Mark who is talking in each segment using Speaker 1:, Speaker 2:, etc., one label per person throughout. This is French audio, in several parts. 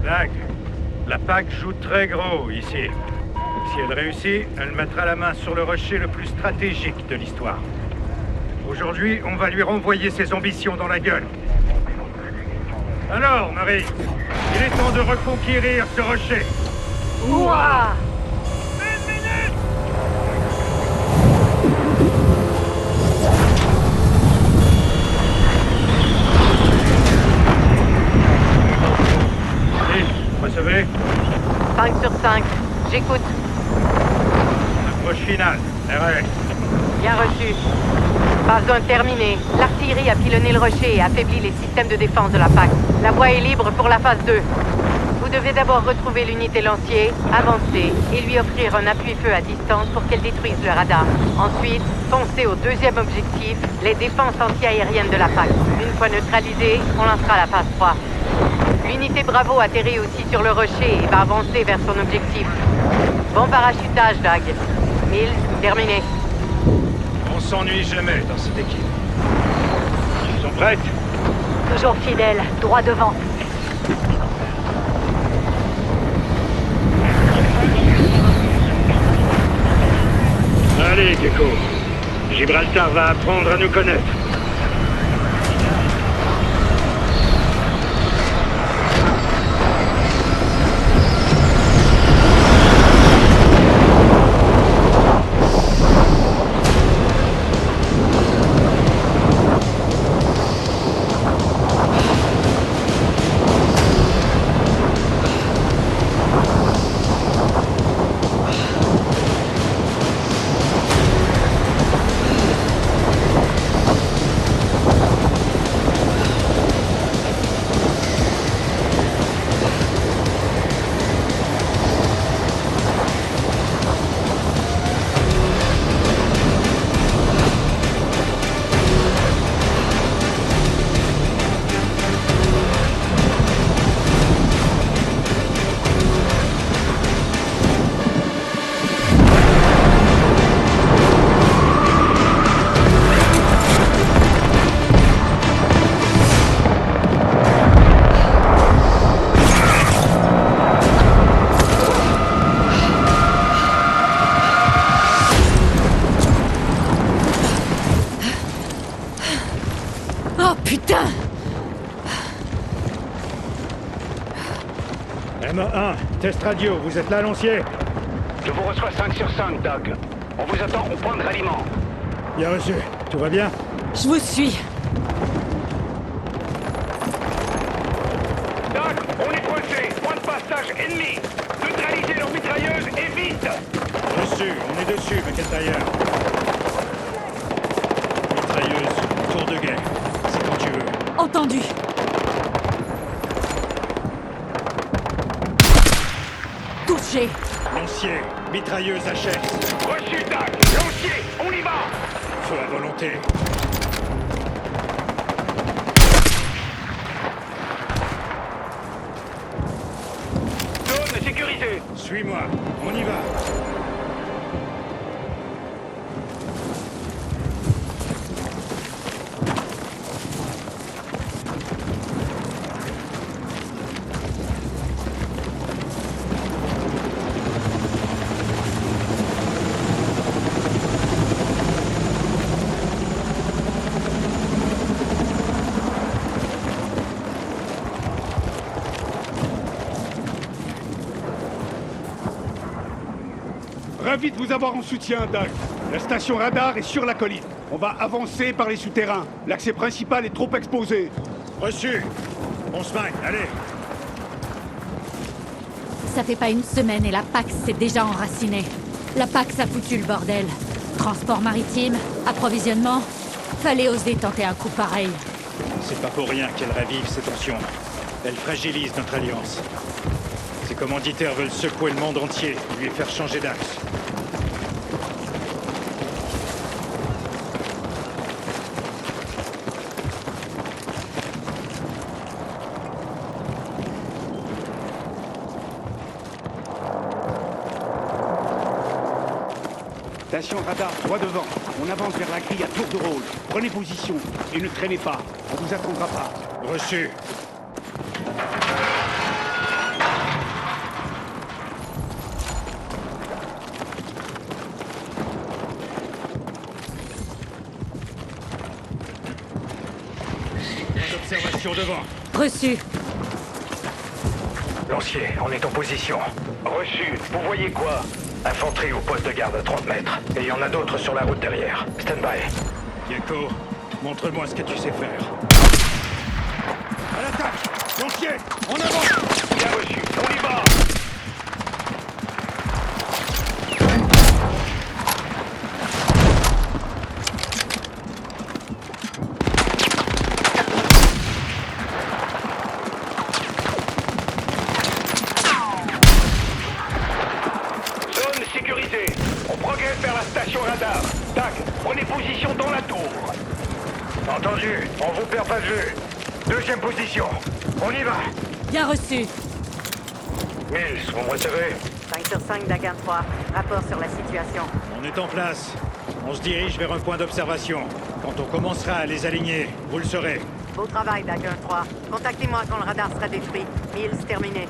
Speaker 1: Dag, la PAC joue très gros ici. Si elle réussit, elle mettra la main sur le rocher le plus stratégique de l'histoire. Aujourd'hui, on va lui renvoyer ses ambitions dans la gueule. Alors, Marie, il est temps de reconquérir ce rocher.
Speaker 2: Ouah!
Speaker 1: Une minute! Recevez.
Speaker 2: 5 sur 5. J'écoute.
Speaker 1: Approche finale. RS.
Speaker 2: Bien reçu. Phase 1 terminée. L'artillerie a pilonné le rocher et affaibli les systèmes de défense de la PAC. La voie est libre pour la phase 2. Vous devez d'abord retrouver l'unité lancier, avancer et lui offrir un appui-feu à distance pour qu'elle détruise le radar. Ensuite, foncez au deuxième objectif, les défenses anti-aériennes de la PAC. Une fois neutralisée, on lancera la phase 3. L'unité Bravo atterrit aussi sur le rocher et va avancer vers son objectif. Bon parachutage, Dag. Mills, terminé.
Speaker 1: On s'ennuie jamais dans cette équipe. Ils sont prêtes?
Speaker 2: Toujours fidèle, droit devant.
Speaker 1: Allez, Gecko. Gibraltar va apprendre à nous connaître.
Speaker 3: Oh putain!
Speaker 1: M1, test radio, vous êtes là, lancier?
Speaker 4: Je vous reçois 5 sur 5, Doug. On vous attend au point de ralliement.
Speaker 1: Bien reçu. Tout va bien?
Speaker 3: Je vous suis.
Speaker 4: Doug, on est coincé. Point de passage ennemi. Neutralisez leurs mitrailleuses et vite.
Speaker 1: Reçu, on est dessus, McIntyre. Mitrailleuse, tour de guerre. C'est quand tu veux.
Speaker 3: Entendu. Touché.
Speaker 1: Lancier, mitrailleuse HS.
Speaker 4: Reçu, Doug. Lancier, on y va.
Speaker 1: Feu à volonté.
Speaker 4: Zone sécurisée.
Speaker 1: Suis-moi, on y va.
Speaker 5: Ravi de vous avoir en soutien, Doug. La station radar est sur la colline. On va avancer par les souterrains. L'accès principal est trop exposé.
Speaker 1: Reçu. On se maille, allez.
Speaker 3: Ça fait pas une semaine et la PAX s'est déjà enracinée. La PAX a foutu le bordel. Transport maritime, approvisionnement. Fallait oser tenter un coup pareil.
Speaker 1: C'est pas pour rien qu'elle ravive ces tensions. Elle fragilise notre alliance. Ces commanditaires veulent secouer le monde entier et lui faire changer d'axe.
Speaker 5: Station radar, droit devant. On avance vers la grille à tour de rôle. Prenez position et ne traînez pas. On vous attendra pas.
Speaker 1: Reçu. position devant.
Speaker 3: Reçu.
Speaker 1: Lancier, on est en position.
Speaker 4: Reçu. Vous voyez quoi?
Speaker 1: Infanterie au poste de garde à 30 mètres. Et il y en a d'autres sur la route derrière. Stand by.
Speaker 5: Gecko, montre-moi ce que tu sais faire. À l'attaque! Lancier, en avant!
Speaker 4: Bien reçu. On y va. Zone sécurisée. On progresse vers la station radar. Tac, prenez position dans la tour.
Speaker 1: Entendu, on vous perd pas de vue. Deuxième position. On y va.
Speaker 3: Bien reçu.
Speaker 1: Mills, vous me recevez?
Speaker 2: 5 sur 5 Dagan 3. Rapport sur la situation.
Speaker 1: On est en place. On se dirige vers un point d'observation. Quand on commencera à les aligner, vous le saurez.
Speaker 2: Beau travail, Dagan 3. Contactez-moi quand le radar sera détruit. Mills, terminé.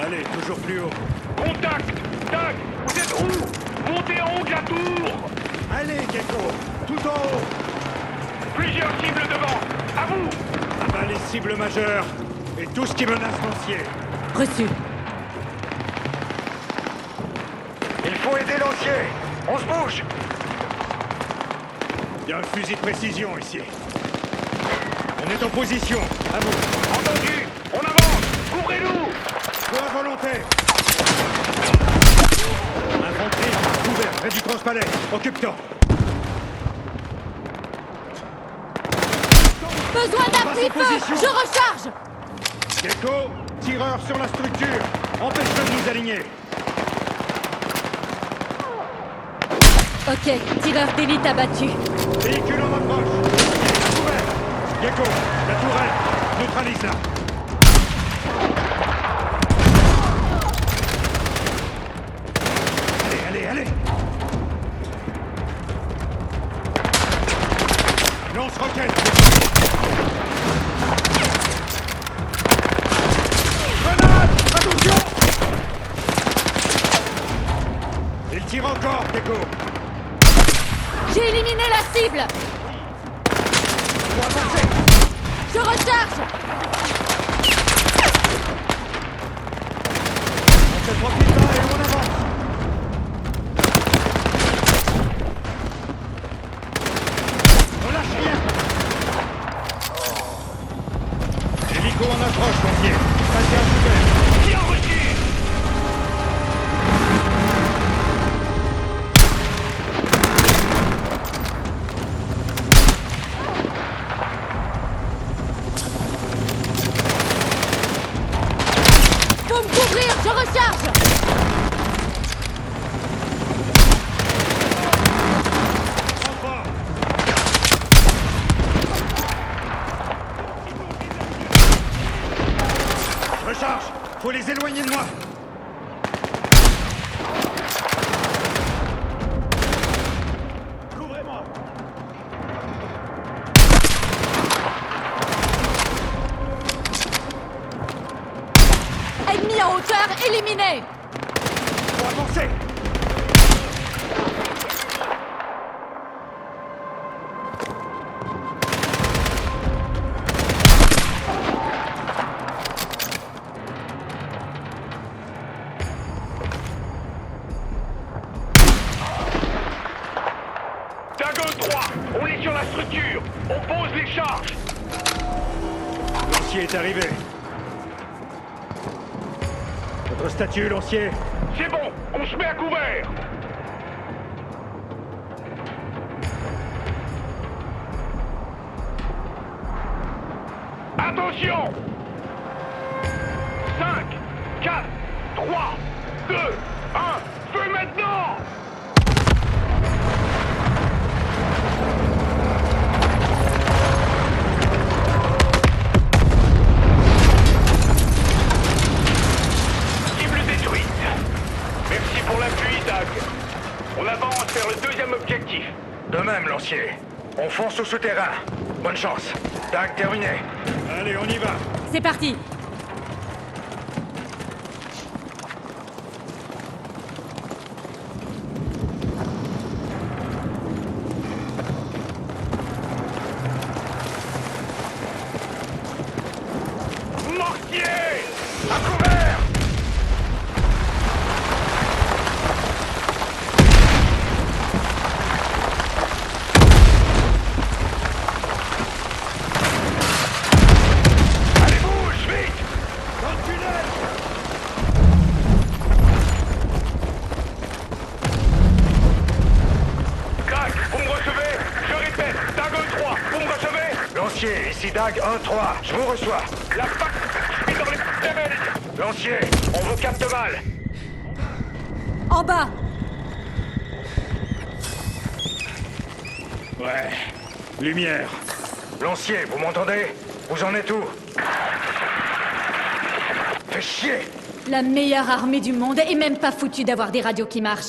Speaker 1: Allez, toujours plus haut.
Speaker 4: Contact. Tac, vous êtes où? Montez en haut de la tour.
Speaker 1: Allez, Gecko, tout en haut.
Speaker 4: Plusieurs cibles devant. À vous.
Speaker 1: Abat les cibles majeures et tout ce qui menace Lancier.
Speaker 3: Reçu.
Speaker 1: Il faut aider Lancier. On se bouge. Il y a un fusil de précision ici. On est en position. À vous.
Speaker 4: Entendu. On avance. Couvrez-nous.
Speaker 1: Feu volontaire. Infanterie, couvert, près du transpalais. Occupe-toi.
Speaker 3: Besoin d'appui feu.
Speaker 1: position.
Speaker 3: Je recharge.
Speaker 1: Gecko, tireur sur la structure. Empêche-le de nous aligner.
Speaker 3: Ok, tireur d'élite abattu.
Speaker 1: Véhicule en approche. Couvert. Gecko, la tourelle. Neutralise-la. Allez, allez, allez. Lance-roquette. Grenade! Attention! Il tire encore, Gecko.
Speaker 3: J'ai éliminé la cible.
Speaker 1: Faut avancer.
Speaker 3: Je recharge.
Speaker 1: On se profite pas et on avance. On lâche rien. Hélico en approche, Lancier. Passez à couvert.
Speaker 4: Bien reçu.
Speaker 3: Faut me couvrir. Je recharge.
Speaker 1: Renfort. Recharge. Faut les éloigner de moi. Couvrez-moi.
Speaker 3: Ennemi en hauteur éliminé.
Speaker 1: Faut avancer.
Speaker 4: Dagon 3. On est sur la structure. On pose les charges.
Speaker 1: Lancier est arrivé. Votre statut, Lancier.
Speaker 4: C'est bon. On se met à couvert. Attention. 5, 4, 3, 2, 1. Feu maintenant. Cible détruite. Merci pour l'appui, Dag. On avance vers le deuxième objectif.
Speaker 1: De même, Lancier. On fonce au souterrain. Bonne chance. Tac, terminé. Allez, on y va.
Speaker 3: C'est parti.
Speaker 4: DAG 1-3, je vous reçois. La PAC est dans les démêles. Lancier, on vous capte mal.
Speaker 3: En bas!
Speaker 1: Ouais. Lumière.
Speaker 4: Lancier, vous m'entendez? Vous en êtes où? Fais chier.
Speaker 3: La meilleure armée du monde est même pas foutue d'avoir des radios qui marchent.